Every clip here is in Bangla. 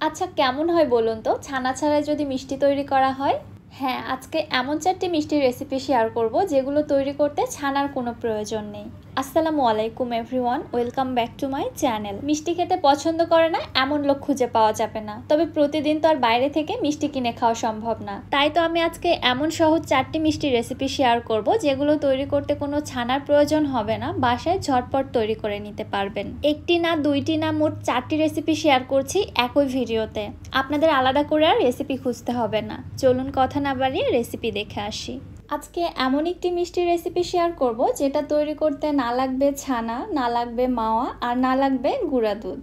আচ্ছা কেমন হয় বলুন তো ছানা ছাড়াই যদি মিষ্টি তৈরি করা হয়? হ্যাঁ, আজকে এমন 4টি মিষ্টির রেসিপি শেয়ার করব যেগুলো তৈরি করতে ছানার কোনো প্রয়োজন নেই। আসসালামু আলাইকুম everyone, welcome back to my channel. মিষ্টি খেতে পছন্দ করে না এমন লোক খুঁজে পাওয়া যাবে না, তবে প্রতিদিন তো আর বাইরে থেকে মিষ্টি কিনে খাওয়া সম্ভব না। তাই তো আমি আজকে এমন সহজ 4টি মিষ্টির রেসিপি শেয়ার করব যেগুলো তৈরি করতে কোনো ছানার প্রয়োজন হবে না, বাসায় ঝটপট তৈরি করে নিতে পারবেন। একটি না দুইটি না মোট 4টি রেসিপি শেয়ার করছি একই ভিডিওতে, আপনাদের আলাদা করে আর রেসিপি খুঁজতে হবে না। চলুন কথা না বাড়িয়ে রেসিপি দেখে আসি। আজকে এমন একটি মিষ্টি রেসিপি শেয়ার করব যেটা তৈরি করতে না লাগবে ছানা, না লাগবে মাওয়া, আর না লাগবে গুঁড়া দুধ।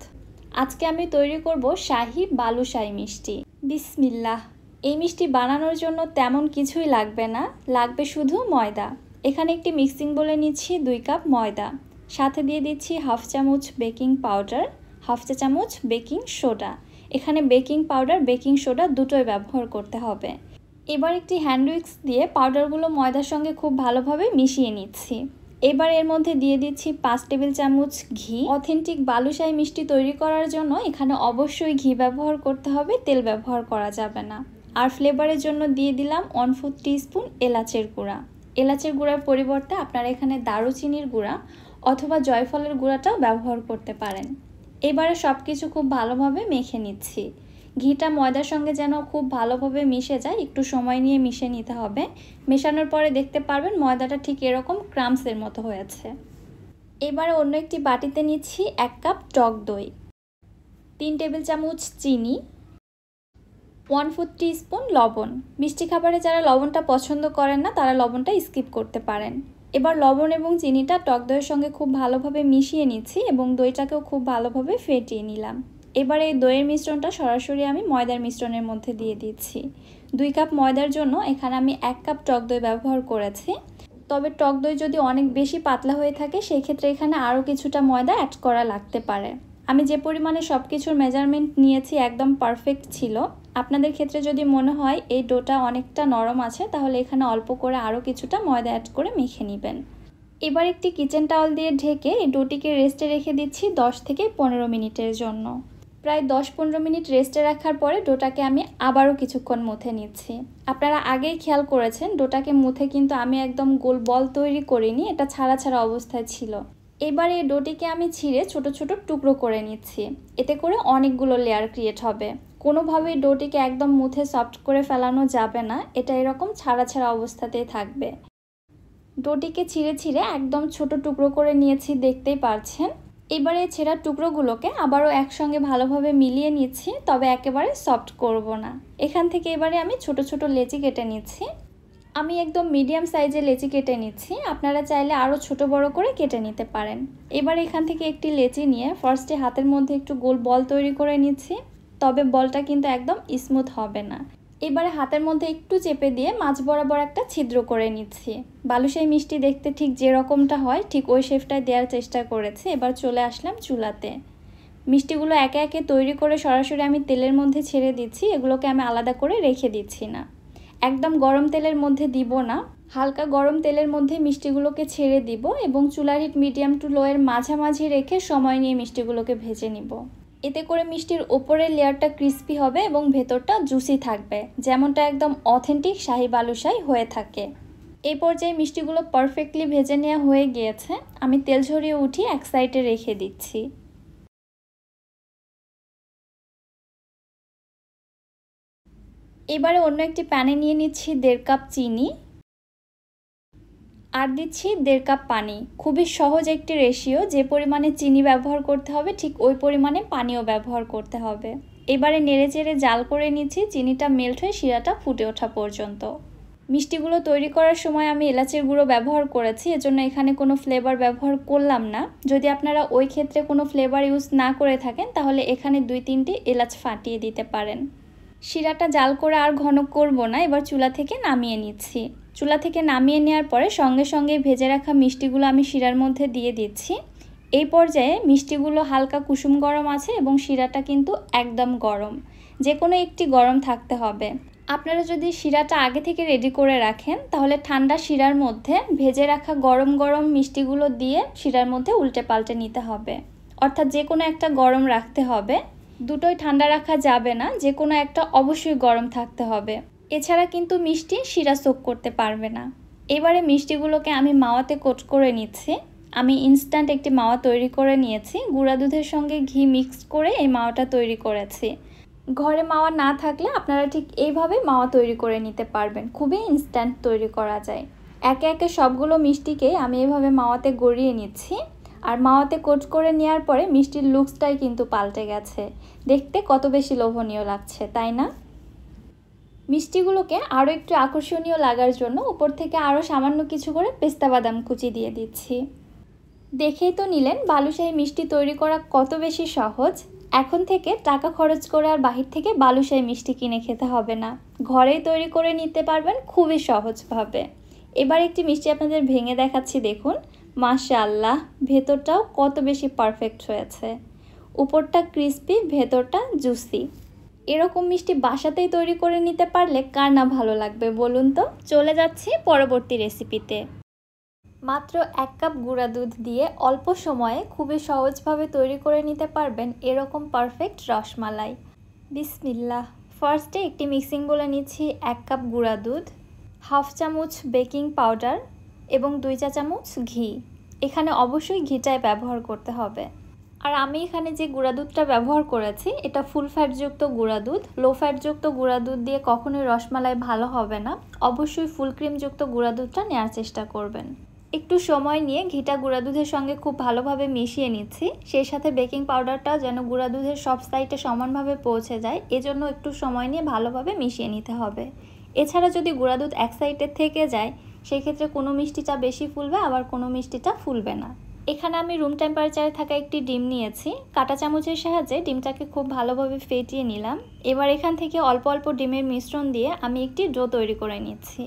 আজকে আমি তৈরি করব শাহী বালুশাহী মিষ্টি। বিসমিল্লাহ। এই মিষ্টি বানানোর জন্য তেমন কিছুই লাগবে না, লাগবে শুধু ময়দা। এখানে একটি মিক্সিং বলে নিচ্ছি 2 কাপ ময়দা, সাথে দিয়ে দিচ্ছি হাফ চামচ বেকিং পাউডার, হাফ চা চামচ বেকিং সোডা। এখানে বেকিং পাউডার বেকিং সোডা দুটোই ব্যবহার করতে হবে। এবার একটি হ্যান্ড উইক্স দিয়ে পাউডারগুলো ময়দার সঙ্গে খুব ভালোভাবে মিশিয়ে নিচ্ছি। এবার এর মধ্যে দিয়ে দিচ্ছি 5 টেবিল চামচ ঘি। অথেন্টিক বালুশাহী মিষ্টি তৈরি করার জন্য এখানে অবশ্যই ঘি ব্যবহার করতে হবে, তেল ব্যবহার করা যাবে না। আর ফ্লেভারের জন্য দিয়ে দিলাম 1/4 টিস্পুন এলাচের গুঁড়া। এলাচের গুঁড়ার পরিবর্তে আপনারা এখানে দারুচিনির গুঁড়া অথবা জয়ফলের গুঁড়াটাও ব্যবহার করতে পারেন। এবারে সব কিছু খুব ভালোভাবে মেখে নিচ্ছি। ঘিটা ময়দার সঙ্গে যেন খুব ভালোভাবে মিশে যায়, একটু সময় নিয়ে মিশে নিতে হবে। মেশানোর পরে দেখতে পারবেন ময়দাটা ঠিক এরকম ক্রামসের মতো হয়েছে। এবারে অন্য একটি বাটিতে নিচ্ছি 1 কাপ টক দই, 3 টেবিল চামচ চিনি, 1/4 টিস্পুন লবণ। মিষ্টি খাবারে যারা লবণটা পছন্দ করেন না তারা লবণটা স্কিপ করতে পারেন। এবার লবণ এবং চিনিটা টক দইয়ের সঙ্গে খুব ভালোভাবে মিশিয়ে নিচ্ছি এবং দইটাকেও খুব ভালোভাবে ফেটিয়ে নিলাম। এবার এই দইয়ের মিশ্রণটা সরাসরি আমি ময়দার মিশ্রণের মধ্যে দিয়ে দিচ্ছি। 2 কাপ ময়দার জন্য এখানে আমি 1 কাপ টক দই ব্যবহার করেছি। তবে টক দই যদি অনেক বেশি পাতলা হয়ে থাকে সেই ক্ষেত্রে এখানে আরও কিছুটা ময়দা অ্যাড করা লাগতে পারে। আমি যে পরিমাণে সব কিছুর মেজারমেন্ট নিয়েছি একদম পারফেক্ট ছিল। আপনাদের ক্ষেত্রে যদি মনে হয় এই ডোটা অনেকটা নরম আছে তাহলে এখানে অল্প করে আরও কিছুটা ময়দা অ্যাড করে মেখে নেবেন। এবার একটি কিচেন টাওয়াল দিয়ে ঢেকে এই ডোটিকে রেস্টে রেখে দিচ্ছি 10 থেকে 15 মিনিটের জন্য। প্রায় 10-15 মিনিট রেস্টে রাখার পরে ডোটাকে আমি আবারও কিছুক্ষণ মুথে নিচ্ছি। আপনারা আগেই খেয়াল করেছেন ডোটাকে মুথে কিন্তু আমি একদম গোল বল তৈরি করিনি, এটা ছাড়া ছাড়া অবস্থায় ছিল। এবার এই ডোটিকে আমি ছিঁড়ে ছোট ছোট টুকরো করে নিচ্ছি, এতে করে অনেকগুলো লেয়ার ক্রিয়েট হবে। কোনোভাবেই ডোটিকে একদম মুথে সফট করে ফেলানো যাবে না, এটা এরকম ছাড়া ছাড়া অবস্থাতেই থাকবে। ডোটিকে ছিঁড়ে ছিঁড়ে একদম ছোট টুকরো করে নিয়েছি, দেখতেই পারছেন। এবারে ছেঁড়া টুকরোগুলোকে আবারও একসঙ্গে ভালোভাবে মিলিয়ে নিচ্ছি, তবে একেবারে সফট করব না। এখান থেকে এবারে আমি ছোট ছোট লেচি কেটে নিচ্ছি। আমি একদম মিডিয়াম সাইজের লেচি কেটে নিচ্ছি, আপনারা চাইলে আরও ছোট বড় করে কেটে নিতে পারেন। এবার এখান থেকে একটি লেচি নিয়ে ফার্স্টে হাতের মধ্যে একটু গোল বল তৈরি করে নিচ্ছি, তবে বলটা কিন্তু একদম স্মুথ হবে না। এবারে হাতের মধ্যে একটু চেপে দিয়ে মাঝ বরাবর একটা ছিদ্র করে নিচ্ছি। বালুশাহী মিষ্টি দেখতে ঠিক যেরকমটা হয় ঠিক ওই শেপটায় দেওয়ার চেষ্টা করেছি। এবার চলে আসলাম চুলাতে। মিষ্টিগুলো একে একে তৈরি করে সরাসরি আমি তেলের মধ্যে ছেড়ে দিচ্ছি, এগুলোকে আমি আলাদা করে রেখে দিচ্ছি না। একদম গরম তেলের মধ্যে দিব না, হালকা গরম তেলের মধ্যে মিষ্টিগুলোকে ছেড়ে দিব এবং চুলার হিট মিডিয়াম টু লো এর মাঝামাঝি রেখে সময় নিয়ে মিষ্টিগুলোকে ভেজে নিব। এতে করে মিষ্টির ওপরের লেয়ারটা ক্রিস্পি হবে এবং ভেতরটা জুসি থাকবে, যেমনটা একদম অথেন্টিক শাহী বালুশাহী হয়ে থাকে। এই পর্যায়ে মিষ্টিগুলো পারফেক্টলি ভেজে নেওয়া হয়ে গিয়েছে, আমি তেল ঝরিয়ে উঠিয়ে এক সাইডে রেখে দিচ্ছি। এবারে অন্য একটি প্যানে নিয়ে নিচ্ছি 1.5 কাপ চিনি আর দিচ্ছি 1.5 কাপ পানি। খুবই সহজ একটি রেশিও, যে পরিমাণে চিনি ব্যবহার করতে হবে ঠিক ওই পরিমাণে পানিও ব্যবহার করতে হবে। এবারে নেড়েচেড়ে জাল করে নিচ্ছি চিনিটা মেল্ট হয়ে শিরাটা ফুটে ওঠা পর্যন্ত। মিষ্টিগুলো তৈরি করার সময় আমি এলাচের গুঁড়ো ব্যবহার করেছি, এজন্য এখানে কোনো ফ্লেভার ব্যবহার করলাম না। যদি আপনারা ওই ক্ষেত্রে কোনো ফ্লেভার ইউজ না করে থাকেন তাহলে এখানে 2-3টি এলাচ ফাটিয়ে দিতে পারেন। শিরাটা জাল করে আর ঘন করব না, এবার চুলা থেকে নামিয়ে নিচ্ছি। চুলা থেকে নামিয়ে নেওয়ার পরে সঙ্গে সঙ্গে ভেজে রাখা মিষ্টিগুলো আমি শিরার মধ্যে দিয়ে দিচ্ছি। এই পর্যায়ে মিষ্টিগুলো হালকা কুসুম গরম আছে এবং শিরাটা কিন্তু একদম গরম, যে কোনো একটি গরম থাকতে হবে। আপনারা যদি শিরাটা আগে থেকে রেডি করে রাখেন তাহলে ঠান্ডা শিরার মধ্যে ভেজে রাখা গরম গরম মিষ্টিগুলো দিয়ে শিরার মধ্যে উল্টে পাল্টে নিতে হবে, অর্থাৎ যে কোনো একটা গরম রাখতে হবে। দুটোই ঠান্ডা রাখা যাবে না, যে কোনো একটা অবশ্যই গরম থাকতে হবে। এছাড়া কিন্তু মিষ্টি শিরা সোক করতে পারবে না। এবারে মিষ্টিগুলোকে আমি মাওয়াতে কোট করে নিচ্ছি। আমি ইনস্ট্যান্ট একটি মাওয়া তৈরি করে নিয়েছি, গুঁড়া দুধের সঙ্গে ঘি মিক্স করে এই মাওয়াটা তৈরি করেছি। ঘরে মাওয়া না থাকলে আপনারা ঠিক এইভাবে মাওয়া তৈরি করে নিতে পারবেন, খুবই ইনস্ট্যান্ট তৈরি করা যায়। একে একে সবগুলো মিষ্টিকে আমি এভাবে মাওয়াতে গড়িয়ে নিচ্ছি। আর মাওয়াতে কোট করে নেওয়ার পরে মিষ্টির লুকসটাই কিন্তু পাল্টে গেছে, দেখতে কত বেশি লোভনীয় লাগছে, তাই না? মিষ্টিগুলোকে আরও একটু আকর্ষণীয় লাগার জন্য উপর থেকে আরও সামান্য কিছু করে পেস্তা বাদাম কুচি দিয়ে দিচ্ছি। দেখেই তো নিলেন বালুশাহী মিষ্টি তৈরি করা কত বেশি সহজ। এখন থেকে টাকা খরচ করে আর বাহির থেকে বালুশাহী মিষ্টি কিনে খেতে হবে না, ঘরেই তৈরি করে নিতে পারবেন খুবই সহজভাবে। এবার একটি মিষ্টি আপনাদের ভেঙে দেখাচ্ছি, দেখুন। মাশাআল্লাহ, ভেতরটাও কত বেশি পারফেক্ট হয়েছে। উপরটা ক্রিস্পি, ভেতরটা জুসি। এরকম মিষ্টি বাসাতেই তৈরি করে নিতে পারলে কার না ভালো লাগবে বলুন তো। চলে যাচ্ছি পরবর্তী রেসিপিতে। মাত্র 1 কাপ গুঁড়া দুধ দিয়ে অল্প সময়ে খুবই সহজভাবে তৈরি করে নিতে পারবেন এরকম পারফেক্ট রসমালাই। বিসমিল্লাহ। ফার্স্টে একটি মিক্সিং বলে নিচ্ছি 1 কাপ গুঁড়া দুধ, হাফ চামচ বেকিং পাউডার এবং 2 চা চামচ ঘি। এখানে অবশ্যই ঘিটাই ব্যবহার করতে হবে। আর আমি এখানে যে গুঁড়া দুধটা ব্যবহার করেছি এটা ফুল ফ্যাটযুক্ত গুঁড়া দুধ। লো ফ্যাটযুক্ত গুঁড়া দুধ দিয়ে কখনোই রসমালাই ভালো হবে না, অবশ্যই ফুল ক্রিমযুক্ত গুঁড়া দুধটা নেওয়ার চেষ্টা করবেন। একটু সময় নিয়ে ঘিটা গুঁড়া দুধের সঙ্গে খুব ভালোভাবে মিশিয়ে নিচ্ছি, সেই সাথে বেকিং পাউডারটাও যেন গুঁড়া দুধের সব সাইডে সমানভাবে পৌঁছে যায়, এজন্য একটু সময় নিয়ে ভালোভাবে মিশিয়ে নিতে হবে। এছাড়া যদি গুঁড়া দুধ এক সাইডে থেকে যায় সেই ক্ষেত্রে কোনো মিষ্টিটা বেশি ফুলবে, আবার কোনো মিষ্টিটা ফুলবে না। এখানে আমি রুম টেম্পারেচারে থাকা একটি ডিম নিয়েছি, কাঁটা চামচের সাহায্যে ডিমটাকে খুব ভালোভাবে ফেটিয়ে নিলাম। এবার এখান থেকে অল্প অল্প ডিমের মিশ্রণ দিয়ে আমি একটি ডো তৈরি করে নিচ্ছি।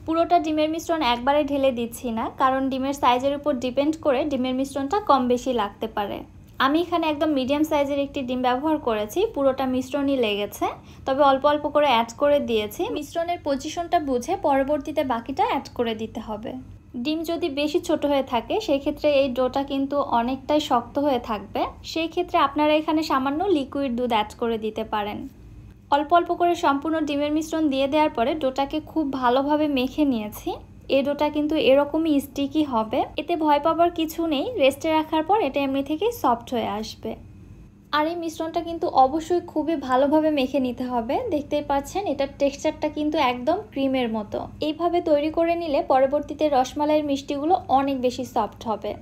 পুরোটা ডিমের মিশ্রণ একবারে ঢেলে দিচ্ছি না, কারণ ডিমের সাইজের উপর ডিপেন্ড করে ডিমের মিশ্রণটা কম বেশি লাগতে পারে। আমি এখানে একদম মিডিয়াম সাইজের একটি ডিম ব্যবহার করেছি, পুরোটা মিশ্রণই লেগেছে, তবে অল্প অল্প করে অ্যাড করে দিয়েছি। মিশ্রণের পজিশনটা বুঝে পরবর্তীতে বাকিটা অ্যাড করে দিতে হবে। ডিম যদি বেশি ছোট হয়ে থাকে সেই ক্ষেত্রে এই ডোটা কিন্তু অনেকটাই শক্ত হয়ে থাকবে, সেই ক্ষেত্রে আপনারা এখানে সামান্য লিকুইড দুধ অ্যাড করে দিতে পারেন। অল্প অল্প করে সম্পূর্ণ ডিমের মিশ্রণ দিয়ে দেওয়ার পরে ডোটাকে খুব ভালোভাবে মেখে নিয়েছি। এই ডোটা কিন্তু এরকমই স্টিকি হবে, এতে ভয় পাবার কিছু নেই, রেস্টে রাখার পর এটা এমনি থেকেই সফট হয়ে আসবে। আর এই মিশ্রণটা কিন্তু অবশ্যই খুবই ভালোভাবে মেখে নিতে হবে। দেখতেই পাচ্ছেন এটার টেক্সচারটা কিন্তু একদম ক্রিমের মতো। এইভাবে তৈরি করে নিলে পরবর্তীতে রসমালাইয়ের মিষ্টিগুলো অনেক বেশি সফট হবে।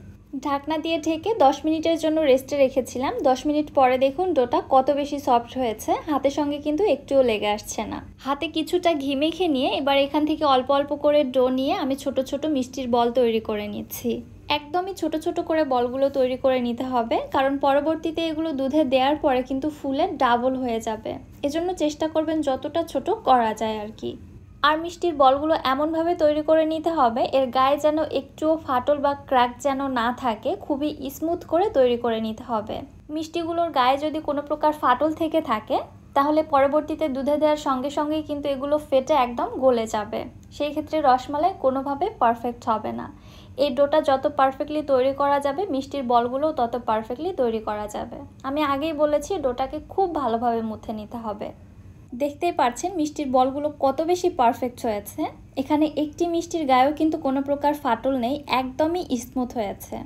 ঢাকনা দিয়ে ঢেকে 10 মিনিটের জন্য রেস্টে রেখেছিলাম। 10 মিনিট পরে দেখুন ডোটা কত বেশি সফট হয়েছে, হাতের সঙ্গে কিন্তু একটুও লেগে আসছে না। হাতে কিছুটা ঘি মেখে নিয়ে এবার এখান থেকে অল্প অল্প করে ডো নিয়ে আমি ছোট ছোট মিষ্টির বল তৈরি করে নিচ্ছি। একদমই ছোট ছোট করে বলগুলো তৈরি করে নিতে হবে, কারণ পরবর্তীতে এগুলো দুধে দেওয়ার পরে কিন্তু ফুলে ডাবল হয়ে যাবে। এজন্য চেষ্টা করবেন যতটা ছোট করা যায় আর কি। আর মিষ্টির বলগুলো এমনভাবে তৈরি করে নিতে হবে এর গায়ে যেন একটুও ফাটল বা ক্র্যাক যেন না থাকে, খুবই স্মুথ করে তৈরি করে নিতে হবে। মিষ্টিগুলোর গায়ে যদি কোনো প্রকার ফাটল থেকে থাকে তাহলে পরবর্তীতে দুধে দেওয়ার সঙ্গে সঙ্গেই কিন্তু এগুলো ফেটে একদম গলে যাবে, সেই ক্ষেত্রে রসমালাই কোনোভাবে পারফেক্ট হবে না। এই ডোটা যত পারফেক্টলি তৈরি করা যাবে মিষ্টির বলগুলোও তত পারফেক্টলি তৈরি করা যাবে। আমি আগেই বলেছি ডোটাকে খুব ভালোভাবে মুথে নিতে হবে। দেখতেই পাচ্ছেন মিষ্টির বলগুলো কত বেশি পারফেক্ট হয়েছে। এখানে একটি মিষ্টির গায়েও কিন্তু কোনো প্রকার ফাটল নেই, একদমই স্মুথ হয়েছে।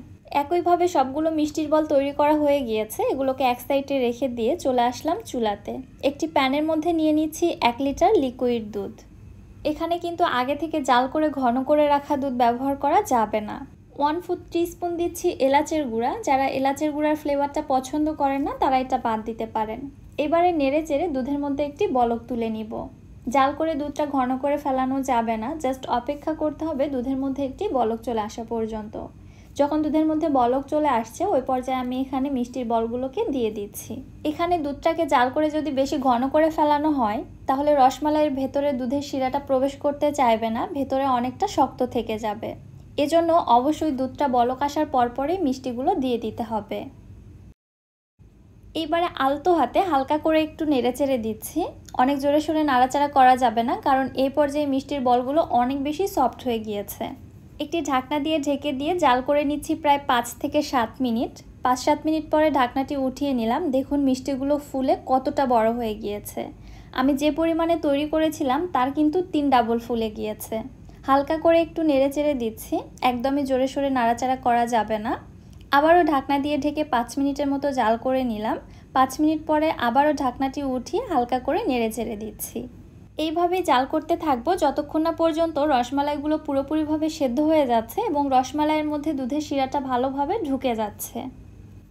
একইভাবে সবগুলো মিষ্টির বল তৈরি করা হয়ে গিয়েছে, এগুলোকে এক সাইডে রেখে দিয়ে চলে আসলাম চুলাতে। একটি প্যানের মধ্যে নিয়ে নিচ্ছি 1 লিটার লিকুইড দুধ। এখানে কিন্তু আগে থেকে জাল করে ঘন করে রাখা দুধ ব্যবহার করা যাবে না। 1/4 টিস্পুন দিচ্ছি এলাচের গুঁড়া, যারা এলাচের গুঁড়ার ফ্লেভারটা পছন্দ করেন না তারা এটা বাদ দিতে পারেন। এবারে নেড়ে চেড়ে দুধের মধ্যে একটি বলক তুলে নিব। জাল করে দুধটা ঘন করে ফেলানো যাবে না, জাস্ট অপেক্ষা করতে হবে দুধের মধ্যে একটি বলক চলে আসা পর্যন্ত। যখন দুধের মধ্যে বলক চলে আসছে ওই পর্যায়ে আমি এখানে মিষ্টির বলগুলোকে দিয়ে দিচ্ছি। এখানে দুধটাকে জাল করে যদি বেশি ঘন করে ফেলানো হয় তাহলে রসমালাইয়ের ভেতরে দুধের শিরাটা প্রবেশ করতে চাইবে না, ভেতরে অনেকটা শক্ত থেকে যাবে। এজন্য অবশ্যই দুধটা বলক আসার পরপরই মিষ্টিগুলো দিয়ে দিতে হবে। এইবারে আলতো হাতে হালকা করে একটু নেড়েচেড়ে দিচ্ছি, অনেক জোরে সোরে নাড়াচাড়া করা যাবে না, কারণ এই পর্যায়ে মিষ্টির বলগুলো অনেক বেশি সফট হয়ে গিয়েছে। একটি ঢাকনা দিয়ে ঢেকে দিয়ে জাল করে নিচ্ছি প্রায় 5 থেকে 7 মিনিট। 5-7 মিনিট পরে ঢাকনাটি উঠিয়ে নিলাম। দেখুন মিষ্টিগুলো ফুলে কতটা বড় হয়ে গিয়েছে। আমি যে পরিমাণে তৈরি করেছিলাম তার কিন্তু 3 ডাবল ফুলে গিয়েছে। হালকা করে একটু নেড়েচেড়ে দিচ্ছি, একদমই জোরে সোরে নাড়াচাড়া করা যাবে না। আবারও ঢাকনা দিয়ে ঢেকে 5 মিনিটের মতো জাল করে নিলাম। 5 মিনিট পরে আবারও ঢাকনাটি উঠিয়ে হালকা করে নেড়েচেড়ে দিচ্ছি। এইভাবেই জাল করতে থাকবো যতক্ষণ না পর্যন্ত রসমালাইগুলো পুরোপুরিভাবে সেদ্ধ হয়ে যাচ্ছে এবং রসমালাইয়ের মধ্যে দুধের শিরাটা ভালোভাবে ঢুকে যাচ্ছে।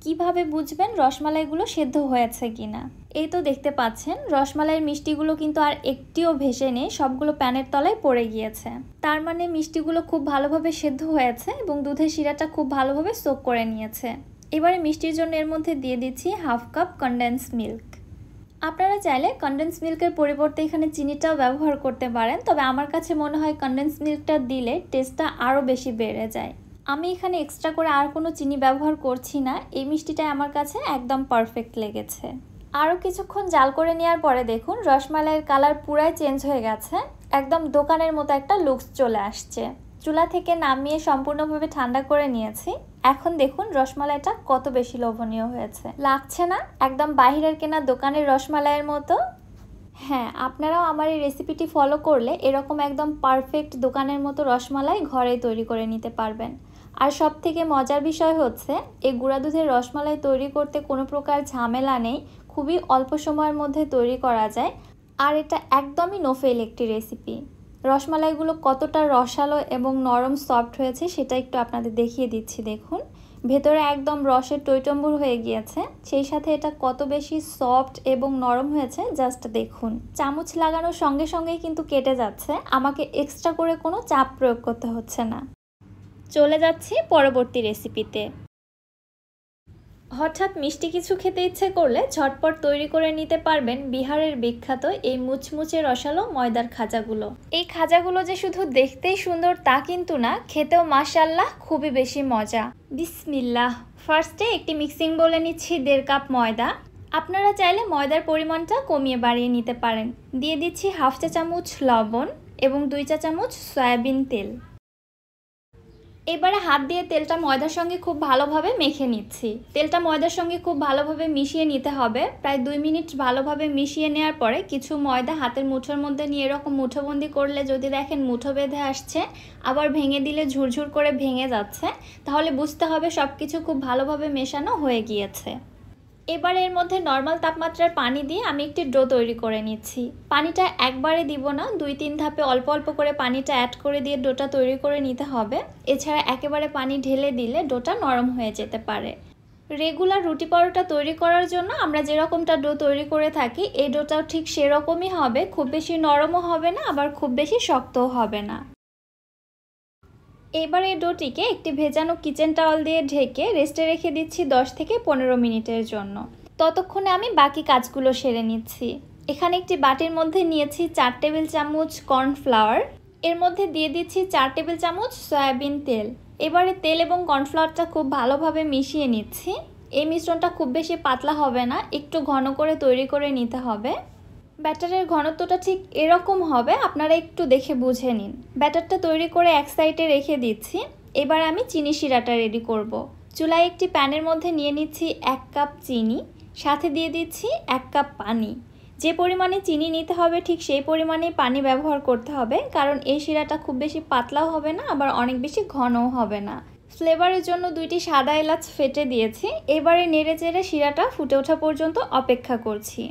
কিভাবে বুঝবেন রসমালাইগুলো সেদ্ধ হয়েছে কিনা? এই তো দেখতে পাচ্ছেন রসমালাইয়ের মিষ্টিগুলো কিন্তু আর একটিও ভেসে নেই, সবগুলো প্যানের তলায় পড়ে গিয়েছে। তার মানে মিষ্টিগুলো খুব ভালোভাবে সেদ্ধ হয়েছে এবং দুধের শিরাটা খুব ভালোভাবে সোক করে নিয়েছে। এবারে মিষ্টির জন্য এর মধ্যে দিয়ে দিচ্ছি 1/2 কাপ কনডেন্স মিল্ক। আপনারা চাইলে কনডেন্স মিল্কের পরিবর্তে এখানে চিনিটাও ব্যবহার করতে পারেন, তবে আমার কাছে মনে হয় কনডেন্স মিল্কটা দিলে টেস্টটা আরও বেশি বেড়ে যায়। আমি এখানে এক্সট্রা করে আর কোনো চিনি ব্যবহার করছি না। এই মিষ্টিটাই আমার কাছে একদম পারফেক্ট লেগেছে। আরও কিছুক্ষণ জাল করে নেওয়ার পরে দেখুন রসমালাইয়ের কালার পুরাই চেঞ্জ হয়ে গেছে, একদম দোকানের মতো একটা লুকস চলে আসছে। চুলা থেকে নামিয়ে সম্পূর্ণভাবে ঠান্ডা করে নিয়েছি। এখন দেখুন রসমালাইটা কত বেশি লোভনীয় হয়েছে, লাগছে না একদম বাহিরের কেনা দোকানের রসমালাইয়ের মতো? হ্যাঁ, আপনারাও আমার এই রেসিপিটি ফলো করলে এরকম একদম পারফেক্ট দোকানের মতো রসমালাই ঘরেই তৈরি করে নিতে পারবেন। আর সব থেকে মজার বিষয় হচ্ছে এই গুঁড়া দুধের রসমালাই তৈরি করতে কোনো প্রকার ঝামেলা নেই, খুবই অল্প সময়ের মধ্যে তৈরি করা যায়। আর এটা একদমই নো ফেল একটি রেসিপি। রসমালাইগুলো কতটা রসালো এবং নরম সফট হয়েছে সেটা একটু আপনাদের দেখিয়ে দিচ্ছি। দেখুন ভেতরে একদম রসের টইটম্বুর হয়ে গিয়েছে, সেই সাথে এটা কত বেশি সফট এবং নরম হয়েছে জাস্ট দেখুন। চামচ লাগানোর সঙ্গে সঙ্গেই কিন্তু কেটে যাচ্ছে, আমাকে এক্সট্রা করে কোনো চাপ প্রয়োগ করতে হচ্ছে না। চলে যাচ্ছি পরবর্তী রেসিপিতে। হঠাৎ মিষ্টি কিছু খেতে ইচ্ছে করলে ঝটপট তৈরি করে নিতে পারবেন বিহারের বিখ্যাত এই মুচমুচে রসালো ময়দার খাজাগুলো। এই খাজাগুলো যে শুধু দেখতেই সুন্দর তা কিন্তু না, খেতেও মাশাআল্লাহ খুবই বেশি মজা। বিসমিল্লাহ। ফার্স্টে একটি মিক্সিং বলে নিচ্ছি 1.5 কাপ ময়দা। আপনারা চাইলে ময়দার পরিমাণটা কমিয়ে বাড়িয়ে নিতে পারেন। দিয়ে দিচ্ছি 1/2 চা চামচ লবণ এবং 2 চা চামচ সয়াবিন তেল। এবারে হাত দিয়ে তেলটা ময়দার সঙ্গে খুব ভালোভাবে মেখে নিচ্ছি। তেলটা ময়দার সঙ্গে খুব ভালোভাবে মিশিয়ে নিতে হবে। প্রায় 2 মিনিট ভালোভাবে মিশিয়ে নেওয়ার পরে কিছু ময়দা হাতের মুঠোর মধ্যে নিয়ে এরকম মুঠোবন্দি করলে যদি দেখেন মুঠো বেঁধে আসছে, আবার ভেঙে দিলে ঝুরঝুর করে ভেঙে যাচ্ছে, তাহলে বুঝতে হবে সব কিছু খুব ভালোভাবে মেশানো হয়ে গিয়েছে। এবার এর মধ্যে নর্মাল তাপমাত্রার পানি দিয়ে আমি একটি ডো তৈরি করে নিচ্ছি। পানিটা একবারে দিব না, 2-3 ধাপে অল্প অল্প করে পানিটা অ্যাড করে দিয়ে ডোটা তৈরি করে নিতে হবে। এছাড়া একেবারে পানি ঢেলে দিলে ডোটা নরম হয়ে যেতে পারে। রেগুলার রুটি পরোটা তৈরি করার জন্য আমরা যেরকমটা ডো তৈরি করে থাকি এই ডোটাও ঠিক সেরকমই হবে, খুব বেশি নরমও হবে না আবার খুব বেশি শক্তও হবে না। এবার এই ডোটিকে একটি ভেজানো কিচেন টাওয়াল দিয়ে ঢেকে রেস্টে রেখে দিচ্ছি 10 থেকে 15 মিনিটের জন্য। ততক্ষণে আমি বাকি কাজগুলো সেরে নিচ্ছি। এখানে একটি বাটির মধ্যে নিয়েছি 4 টেবিল চামচ কর্নফ্লাওয়ার। এর মধ্যে দিয়ে দিচ্ছি 4 টেবিল চামচ সয়াবিন তেল। এবারে তেল এবং কর্নফ্লাওয়ারটা খুব ভালোভাবে মিশিয়ে নিচ্ছি। এই মিশ্রণটা খুব বেশি পাতলা হবে না, একটু ঘন করে তৈরি করে নিতে হবে। ব্যাটারের ঘনত্বটা ঠিক এরকম হবে, আপনারা একটু দেখে বুঝে নিন। ব্যাটারটা তৈরি করে এক সাইডে রেখে দিচ্ছি। এবার আমি চিনি শিরাটা রেডি করব। চুলায় একটি প্যানের মধ্যে নিয়ে নিচ্ছি 1 কাপ চিনি, সাথে দিয়ে দিচ্ছি 1 কাপ পানি। যে পরিমাণে চিনি নিতে হবে ঠিক সেই পরিমাণেই পানি ব্যবহার করতে হবে, কারণ এই শিরাটা খুব বেশি পাতলাও হবে না আবার অনেক বেশি ঘনও হবে না। ফ্লেভারের জন্য 2টি সাদা এলাচ ফেটে দিয়েছি। এবারে নেড়ে চেড়ে শিরাটা ফুটে ওঠা পর্যন্ত অপেক্ষা করছি।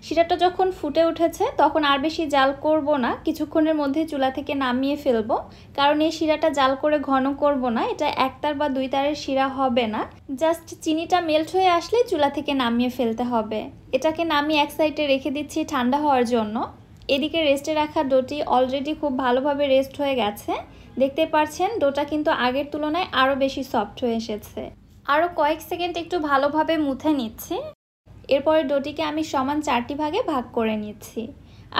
শিরাটা যখন ফুটে উঠেছে তখন আর বেশি জাল করব না, কিছুক্ষণের মধ্যে চুলা থেকে নামিয়ে ফেলবো, কারণ এই শিরাটা জাল করে ঘন করব না, এটা 1 তার বা 2 তারের শিরা হবে না। জাস্ট চিনিটা মেল্ট হয়ে আসলে চুলা থেকে নামিয়ে ফেলতে হবে। এটাকে নামিয়ে এক সাইডে রেখে দিচ্ছি ঠান্ডা হওয়ার জন্য। এদিকে রেস্টে রাখা ডোটি অলরেডি খুব ভালোভাবে রেস্ট হয়ে গেছে। দেখতে পাচ্ছেন ডোটা কিন্তু আগের তুলনায় আরও বেশি সফট হয়ে এসেছে। আরও কয়েক সেকেন্ড একটু ভালোভাবে মুথে নিচ্ছি। এরপরে ডোটিকে আমি সমান 4টি ভাগে ভাগ করে নিচ্ছি।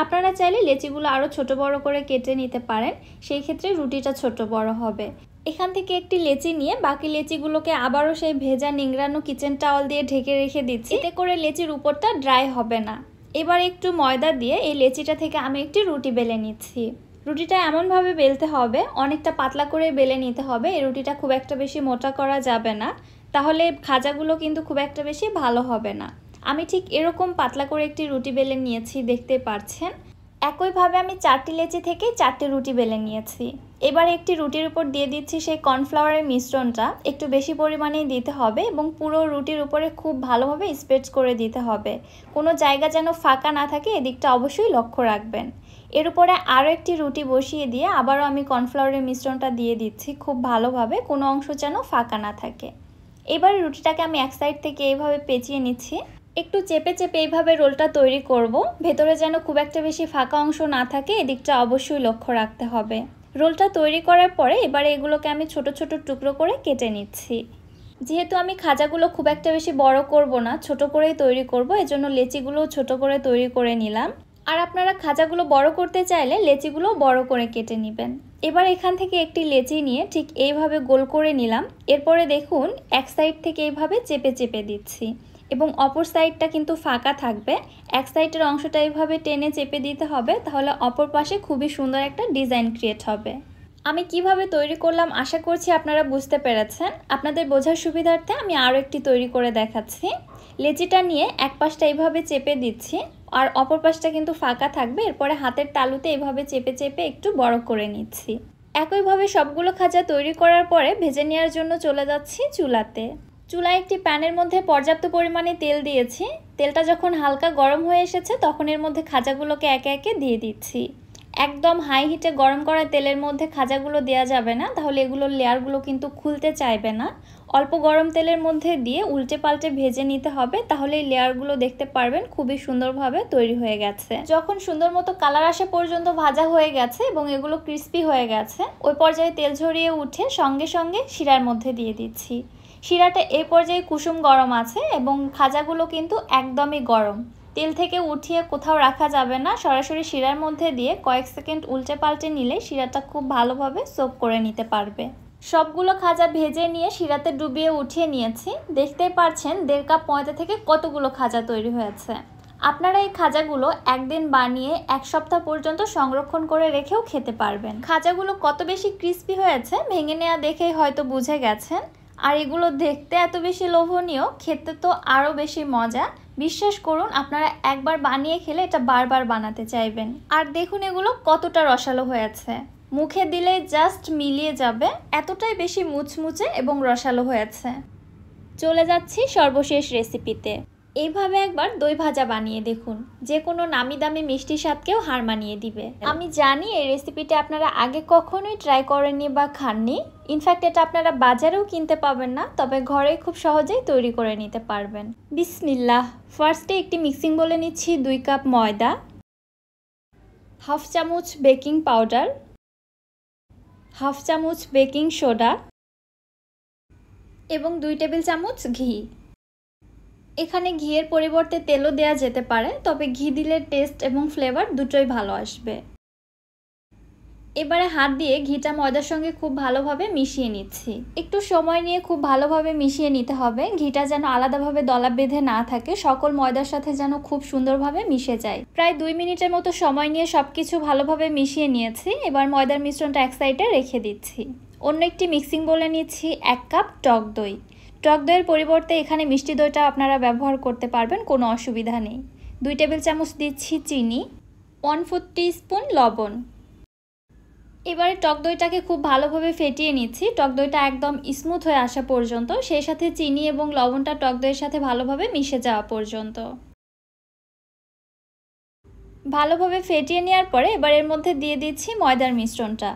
আপনারা চাইলে লেচিগুলো আরও ছোট বড় করে কেটে নিতে পারেন, সেই ক্ষেত্রে রুটিটা ছোট বড় হবে। এখান থেকে একটি লেচি নিয়ে বাকি লেচিগুলোকে আবারও সেই ভেজা নিংড়ানো কিচেন টাওয়াল দিয়ে ঢেকে রেখে দিচ্ছি, এতে করে লেচির উপরটা ড্রাই হবে না। এবার একটু ময়দা দিয়ে এই লেচিটা থেকে আমি একটি রুটি বেলে নিচ্ছি। রুটিটা এমনভাবে বেলতে হবে, অনেকটা পাতলা করে বেলে নিতে হবে। এই রুটিটা খুব একটা বেশি মোটা করা যাবে না, তাহলে খাজাগুলো কিন্তু খুব একটা বেশি ভালো হবে না। আমি ঠিক এরকম পাতলা করে একটি রুটি বেলে নিয়েছি, দেখতে পাচ্ছেন। একইভাবে আমি 4টি লেচি থেকে 4টি রুটি বেলে নিয়েছি। এবার একটি রুটির উপর দিয়ে দিচ্ছি সেই কর্নফ্লাওয়ারের মিশ্রণটা। একটু বেশি পরিমাণেই দিতে হবে এবং পুরো রুটির উপরে খুব ভালোভাবে স্প্রেড করে দিতে হবে। কোনো জায়গা যেন ফাঁকা না থাকে, এদিকটা অবশ্যই লক্ষ্য রাখবেন। এর উপরে আরও একটি রুটি বসিয়ে দিয়ে আবারও আমি কর্নফ্লাওয়ারের মিশ্রণটা দিয়ে দিচ্ছি খুব ভালোভাবে, কোনো অংশ যেন ফাঁকা না থাকে। এবার রুটিটাকে আমি এক সাইড থেকে এইভাবে পেঁচিয়ে নিচ্ছি। একটু চেপে চেপে এইভাবে রোলটা তৈরি করব, ভেতরে যেন খুব একটা বেশি ফাঁকা অংশ না থাকে, এদিকটা অবশ্যই লক্ষ্য রাখতে হবে। রোলটা তৈরি করার পরে এবারে এগুলোকে আমি ছোট ছোট টুকরো করে কেটে নিচ্ছি। যেহেতু আমি খাজাগুলো খুব একটা বেশি বড় করব না, ছোট করেই তৈরি করব, এজন্য লেচিগুলো ছোট করে তৈরি করে নিলাম। আর আপনারা খাজাগুলো বড় করতে চাইলে লেচিগুলো বড় করে কেটে নেবেন। এবার এখান থেকে একটি লেচি নিয়ে ঠিক এইভাবে গোল করে নিলাম। এরপরে দেখুন এক সাইড থেকে এইভাবে চেপে চেপে দিচ্ছি এবং অপর সাইডটা কিন্তু ফাঁকা থাকবে। এক সাইডের অংশটা এইভাবে টেনে চেপে দিতে হবে, তাহলে অপর পাশে খুবই সুন্দর একটা ডিজাইন ক্রিয়েট হবে। আমি কিভাবে তৈরি করলাম আশা করছি আপনারা বুঝতে পেরেছেন। আপনাদের বোঝার সুবিধার্থে আমি আরও একটি তৈরি করে দেখাচ্ছি। লেচিটা নিয়ে এক পাশটা এইভাবে চেপে দিচ্ছি আর অপর পাশটা কিন্তু ফাঁকা থাকবে। এরপরে হাতের তালুতে এইভাবে চেপে চেপে একটু বড় করে নিচ্ছি। একইভাবে সবগুলো খাজা তৈরি করার পরে ভেজে নেওয়ার জন্য চলে যাচ্ছি চুলাতে। চুলায় একটি প্যানের মধ্যে পর্যাপ্ত পরিমাণে তেল দিয়েছি। তেলটা যখন হালকা গরম হয়ে এসেছে তখন এর মধ্যে খাজাগুলোকে একে একে দিয়ে দিচ্ছি। একদম হাই হিটে গরম করা তেলের মধ্যে খাজাগুলো দেওয়া যাবে না, তাহলে এগুলোর লেয়ারগুলো কিন্তু খুলতে চাইবে না। অল্প গরম তেলের মধ্যে দিয়ে উল্টে পাল্টে ভেজে নিতে হবে, তাহলে এই লেয়ারগুলো দেখতে পারবেন খুবই সুন্দরভাবে তৈরি হয়ে গেছে। যখন সুন্দর মতো কালার আসা পর্যন্ত ভাজা হয়ে গেছে এবং এগুলো ক্রিস্পি হয়ে গেছে, ওই পর্যায়ে তেল ঝরিয়ে উঠে সঙ্গে সঙ্গে শিরার মধ্যে দিয়ে দিচ্ছি। শিরাটা এই পর্যায়ে কুসুম গরম আছে এবং খাজাগুলো কিন্তু একদমই গরম। তেল থেকে উঠিয়ে কোথাও রাখা যাবে না, সরাসরি শিরার মধ্যে দিয়ে কয়েক সেকেন্ড উল্টে পাল্টে নিলে শিরাটা খুব ভালোভাবে সোক করে নিতে পারবে। সবগুলো খাজা ভেজে নিয়ে শিরাতে ডুবিয়ে উঠিয়ে নিয়েছি। দেখতেই পাচ্ছেন 1.5 কাপ ময়দা থেকে কতগুলো খাজা তৈরি হয়েছে। আপনারা এই খাজাগুলো একদিন বানিয়ে এক সপ্তাহ পর্যন্ত সংরক্ষণ করে রেখেও খেতে পারবেন। খাজাগুলো কত বেশি ক্রিস্পি হয়েছে ভেঙে নেওয়া দেখেই হয়তো বুঝে গেছেন। আর এগুলো দেখতে এত বেশি লোভনীয়, খেতে তো আরও বেশি মজা। বিশ্বাস করুন, আপনারা একবার বানিয়ে খেলে এটা বারবার বানাতে চাইবেন। আর দেখুন এগুলো কতটা রসালো হয়েছে, মুখে দিলে জাস্ট মিলিয়ে যাবে, এতটাই বেশি মুচমুচে এবং রসালো হয়েছে। চলে যাচ্ছি সর্বশেষ রেসিপিতে। এইভাবে একবার দই ভাজা বানিয়ে দেখুন, যে কোনো নামি দামি মিষ্টির স্বাদকেও হার মানিয়ে দিবে। আমি জানি এই রেসিপিটা আপনারা আগে কখনোই ট্রাই করেননি বা খাননি। ইনফ্যাক্ট এটা আপনারা বাজারেও কিনতে পাবেন না, তবে ঘরে খুব সহজেই তৈরি করে নিতে পারবেন। বিসমিল্লাহ। ফার্স্টে একটি মিক্সিং বলে নিচ্ছি 2 কাপ ময়দা, হাফ চামচ বেকিং পাউডার, হাফ চামচ বেকিং সোডা এবং 2 টেবিল চামচ ঘি। এখানে ঘিয়ের পরিবর্তে তেলও দেওয়া যেতে পারে, তবে ঘি দিলে টেস্ট এবং ফ্লেভার দুটোই ভালো আসবে। এবারে হাত দিয়ে ঘিটা ময়দার সঙ্গে খুব ভালোভাবে মিশিয়ে নিচ্ছি। একটু সময় নিয়ে খুব ভালোভাবে মিশিয়ে নিতে হবে, ঘিটা যেন আলাদাভাবে দলা বেঁধে না থাকে, সকল ময়দার সাথে যেন খুব সুন্দরভাবে মিশে যায়। প্রায় 2 মিনিটের মতো সময় নিয়ে সবকিছু ভালোভাবে মিশিয়ে নিয়েছি। এবার ময়দার মিশ্রণটা এক সাইডে রেখে দিচ্ছি। অন্য একটি মিক্সিং বলে নিচ্ছি 1 কাপ টক দই। টক দইয়ের পরিবর্তে এখানে মিষ্টি দইটা আপনারা ব্যবহার করতে পারবেন, কোনো অসুবিধা নেই। 2 টেবিল চামচ দিচ্ছি চিনি, 1/4 টিস্পুন লবণ। এবারে টক দইটাকে খুব ভালোভাবে ফেটিয়ে নিচ্ছি, টক দইটা একদম স্মুথ হয়ে আসা পর্যন্ত, সেই সাথে চিনি এবং লবণটা টক দইয়ের সাথে ভালোভাবে মিশে যাওয়া পর্যন্ত। ভালোভাবে ফেটিয়ে নেওয়ার পরে এবার এর মধ্যে দিয়ে দিচ্ছি ময়দার মিশ্রণটা।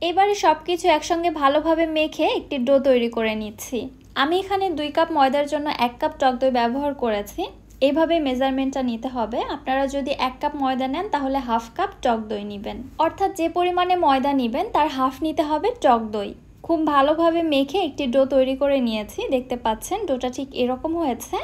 এবারে সব কিছু একসঙ্গে ভালোভাবে মেখে একটি ডো তৈরি করে নিচ্ছি। আমি এখানে 2 কাপ ময়দার জন্য 1 কাপ টক দই ব্যবহার করেছি। এইভাবে মেজারমেন্টটা নিতে হবে। আপনারা যদি 1 কাপ ময়দা নেন তাহলে হাফ কাপ টক দই নেবেন, অর্থাৎ যে পরিমাণে ময়দা নেবেন তার হাফ নিতে হবে টক দই। খুব ভালোভাবে মেখে একটি ডো তৈরি করে নিয়েছি। দেখতে পাচ্ছেন ডোটা ঠিক এরকম হয়েছে,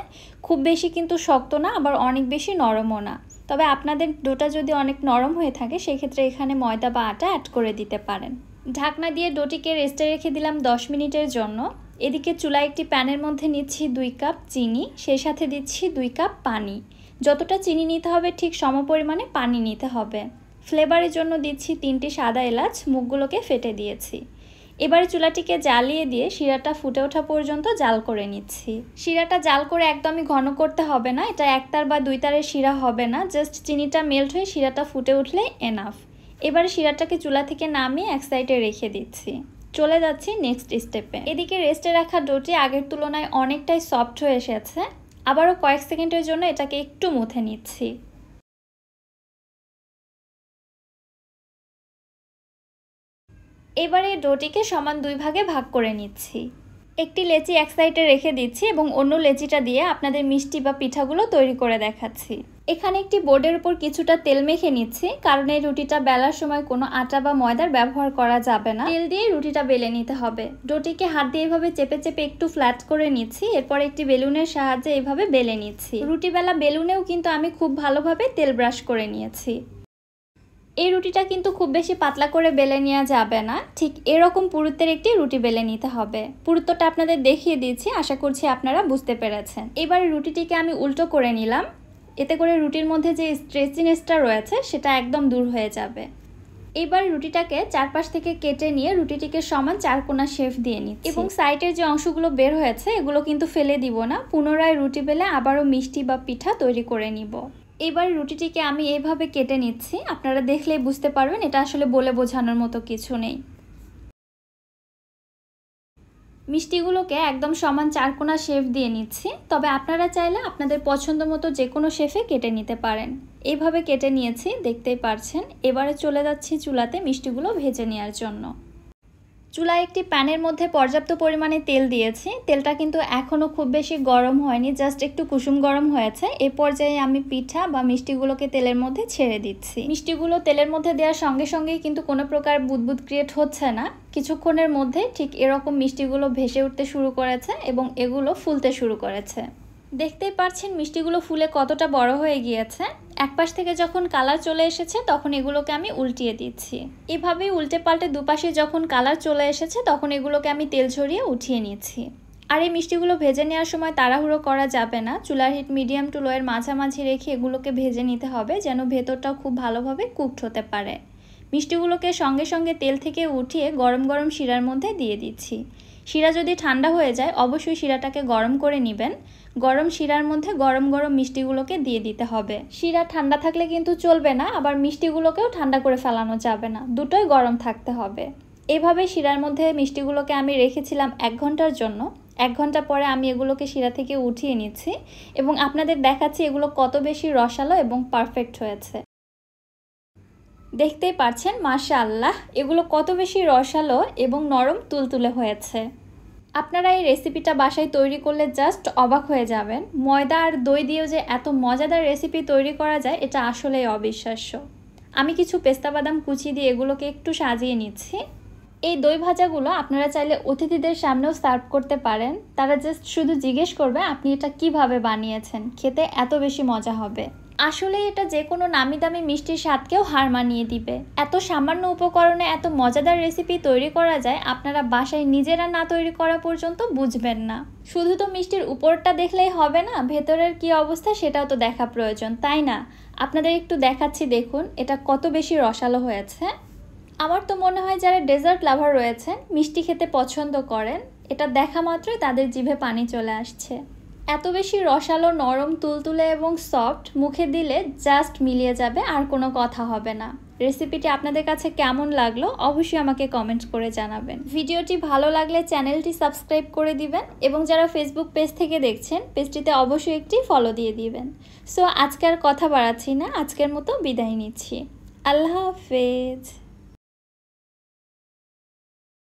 খুব বেশি কিন্তু শক্ত না, আবার অনেক বেশি নরমও না। তবে আপনাদের ডোটা যদি অনেক নরম হয়ে থাকে সেক্ষেত্রে এখানে ময়দা বা আটা অ্যাড করে দিতে পারেন। ঢাকনা দিয়ে ডোটিকে রেস্টে রেখে দিলাম 10 মিনিটের জন্য। এদিকে চুলায় একটি প্যানের মধ্যে নিচ্ছি 2 কাপ চিনি, সেই সাথে দিচ্ছি 2 কাপ পানি। যতটা চিনি নিতে হবে ঠিক সমপরিমাণে পানি নিতে হবে। ফ্লেভারের জন্য দিচ্ছি 3টি সাদা এলাচ, মুখগুলোকে ফেটে দিয়েছি। এবারে চুলাটিকে জ্বালিয়ে দিয়ে শিরাটা ফুটে ওঠা পর্যন্ত জাল করে নিচ্ছি। শিরাটা জাল করে একদমই ঘন করতে হবে না, এটা একতার বা দুই তারের শিরা হবে না, জাস্ট চিনিটা মেল্ট হয়ে শিরাটা ফুটে উঠলেই এনাফ। এবারে শিরাটাকে চুলা থেকে নামিয়ে এক সাইডে রেখে দিচ্ছি। চলে যাচ্ছি নেক্সট স্টেপে। এদিকে রেস্টে রাখা ডোটি আগের তুলনায় অনেকটাই সফট হয়ে এসেছে। আবারও কয়েক সেকেন্ডের জন্য এটাকে একটু মুথে নিচ্ছি। এবারে ডোটিকে সমান দুই ভাগে ভাগ করে নিচ্ছি। একটি লেচি এক সাইডে রেখে দিচ্ছি এবং অন্য লেচিটা দিয়ে আপনাদের মিষ্টি বা পিঠাগুলো তৈরি করে দেখাচ্ছি। এখানে একটি বোর্ডের উপর কিছুটা তেল মেখে নিচ্ছি, কারণ এই রুটিটা বেলার সময় কোনো আটা বা ময়দার ব্যবহার করা যাবে না। তেল দিয়ে রুটিটা বেলে নিতে হবে। ডোটিকে হাত দিয়ে এভাবে চেপে চেপে একটু ফ্ল্যাট করে নিচ্ছি, এরপর একটি বেলুনের সাহায্যে এভাবে বেলে নিচ্ছি। রুটি বেলা বেলুনেও কিন্তু আমি খুব ভালোভাবে তেল ব্রাশ করে নিয়েছি। এই রুটিটা কিন্তু খুব বেশি পাতলা করে বেলে নেওয়া যাবে না, ঠিক এরকম পুরুত্বের একটি রুটি বেলে নিতে হবে। পুরুত্বটা আপনাদের দেখিয়ে দিচ্ছি, আশা করছি আপনারা বুঝতে পেরেছেন। এবারে রুটিটিকে আমি উল্টো করে নিলাম, এতে করে রুটির মধ্যে যে স্ট্রেচিনেসটা রয়েছে সেটা একদম দূর হয়ে যাবে। এবার রুটিটাকে চারপাশ থেকে কেটে নিয়ে রুটিটিকে সমান চারকোনা শেপ দিয়ে নিচ্ছি এবং সাইডের যে অংশগুলো বের হয়েছে এগুলো কিন্তু ফেলে দিব না, পুনরায় রুটি বেলে আবারও মিষ্টি বা পিঠা তৈরি করে নিব। এবার রুটিটিকে আমি এইভাবে কেটে নিচ্ছি, আপনারা দেখলেই বুঝতে পারবেন, এটা আসলে বলে বোঝানোর মতো কিছু নেই। মিষ্টিগুলোকে একদম সমান চারকোনা শেপ দিয়ে নিচ্ছি, তবে আপনারা চাইলে আপনাদের পছন্দ মতো যে কোনো শেপে কেটে নিতে পারেন। এইভাবে কেটে নিয়েছি, দেখতেই পারছেন। এবারে চলে যাচ্ছি চুলাতে মিষ্টিগুলো ভেজে নেওয়ার জন্য। চুলায় একটি প্যানের মধ্যে পর্যাপ্ত পরিমাণে তেল দিয়েছি। তেলটা কিন্তু এখনও খুব বেশি গরম হয়নি, জাস্ট একটু কুসুম গরম হয়েছে। এই পর্যায়ে আমি পিঠা বা মিষ্টিগুলোকে তেলের মধ্যে ছেড়ে দিচ্ছি। মিষ্টিগুলো তেলের মধ্যে দেওয়ার সঙ্গে সঙ্গেই কিন্তু কোনো প্রকার বুদবুদ ক্রিয়েট হচ্ছে না। কিছুক্ষণের মধ্যে ঠিক এরকম মিষ্টিগুলো ভেসে উঠতে শুরু করেছে এবং এগুলো ফুলতে শুরু করেছে। দেখতেই পাচ্ছেন মিষ্টিগুলো ফুলে কতটা বড় হয়ে গিয়েছে। এক পাশ থেকে যখন কালার চলে এসেছে তখন এগুলোকে আমি উল্টিয়ে দিচ্ছি। এভাবেই উল্টে পাল্টে দুপাশে যখন কালার চলে এসেছে তখন এগুলোকে আমি তেল ঝরিয়ে উঠিয়ে নিচ্ছি। আর এই মিষ্টিগুলো ভেজে নেওয়ার সময় তাড়াহুড়ো করা যাবে না, চুলার হিট মিডিয়াম টু লোয়ের মাঝামাঝি রেখে এগুলোকে ভেজে নিতে হবে, যেন ভেতরটাও খুব ভালোভাবে কুকড হতে পারে। মিষ্টিগুলোকে সঙ্গে সঙ্গে তেল থেকে উঠিয়ে গরম গরম শিরার মধ্যে দিয়ে দিচ্ছি। শিরা যদি ঠান্ডা হয়ে যায় অবশ্যই শিরাটাকে গরম করে নেবেন। গরম শিরার মধ্যে গরম গরম মিষ্টিগুলোকে দিয়ে দিতে হবে। শিরা ঠান্ডা থাকলে কিন্তু চলবে না, আবার মিষ্টিগুলোকেও ঠান্ডা করে ফেলানো যাবে না, দুটোই গরম থাকতে হবে। এভাবে শিরার মধ্যে মিষ্টিগুলোকে আমি রেখেছিলাম 1 ঘন্টার জন্য। 1 ঘন্টা পরে আমি এগুলোকে শিরা থেকে উঠিয়ে নিচ্ছি এবং আপনাদের দেখাচ্ছি এগুলো কত বেশি রসালো এবং পারফেক্ট হয়েছে। দেখতেই পাচ্ছেন মাশাআল্লাহ, এগুলো কত বেশি রসালো এবং নরম তুলতুলে হয়েছে। আপনারা এই রেসিপিটা বাসায় তৈরি করলে জাস্ট অবাক হয়ে যাবেন। ময়দা আর দই দিয়েও যে এত মজাদার রেসিপি তৈরি করা যায় এটা আসলেই অবিশ্বাস্য। আমি কিছু পেস্তা বাদাম কুচি দিয়ে এগুলোকে একটু সাজিয়ে নিচ্ছি। এই দই ভাজাগুলো আপনারা চাইলে অতিথিদের সামনেও সার্ভ করতে পারেন, তারা জাস্ট শুধু জিজ্ঞেস করবে আপনি এটা কিভাবে বানিয়েছেন, খেতে এত বেশি মজা হবে। আসলে এটা যে কোনো নামি দামি মিষ্টির স্বাদকেও হার মানিয়ে দিবে। এত সামান্য উপকরণে এত মজাদার রেসিপি তৈরি করা যায়, আপনারা বাসায় নিজেরা না তৈরি করা পর্যন্ত বুঝবেন না। শুধু তো মিষ্টির উপরটা দেখলেই হবে না, ভেতরের কি অবস্থা সেটাও তো দেখা প্রয়োজন, তাই না? আপনাদের একটু দেখাচ্ছি, দেখুন এটা কত বেশি রসালো হয়েছে। আমার তো মনে হয় যারা ডেজার্ট লাভার রয়েছেন, মিষ্টি খেতে পছন্দ করেন, এটা দেখা মাত্রই তাদের জিভে পানি চলে আসছে। এত বেশি রসালো, নরম, তুলতুলে এবং সফট, মুখে দিলে জাস্ট মিলিয়ে যাবে, আর কোনো কথা হবে না। রেসিপিটি আপনাদের কাছে কেমন লাগলো অবশ্যই আমাকে কমেন্ট করে জানাবেন। ভিডিওটি ভালো লাগলে চ্যানেলটি সাবস্ক্রাইব করে দিবেন এবং যারা ফেসবুক পেজ থেকে দেখছেন পেজটিতে অবশ্যই একটি ফলো দিয়ে দিবেন। সো আজকে আর কথা বাড়াচ্ছি না, আজকের মতো বিদায় নিচ্ছি। আল্লাহ হাফেজ।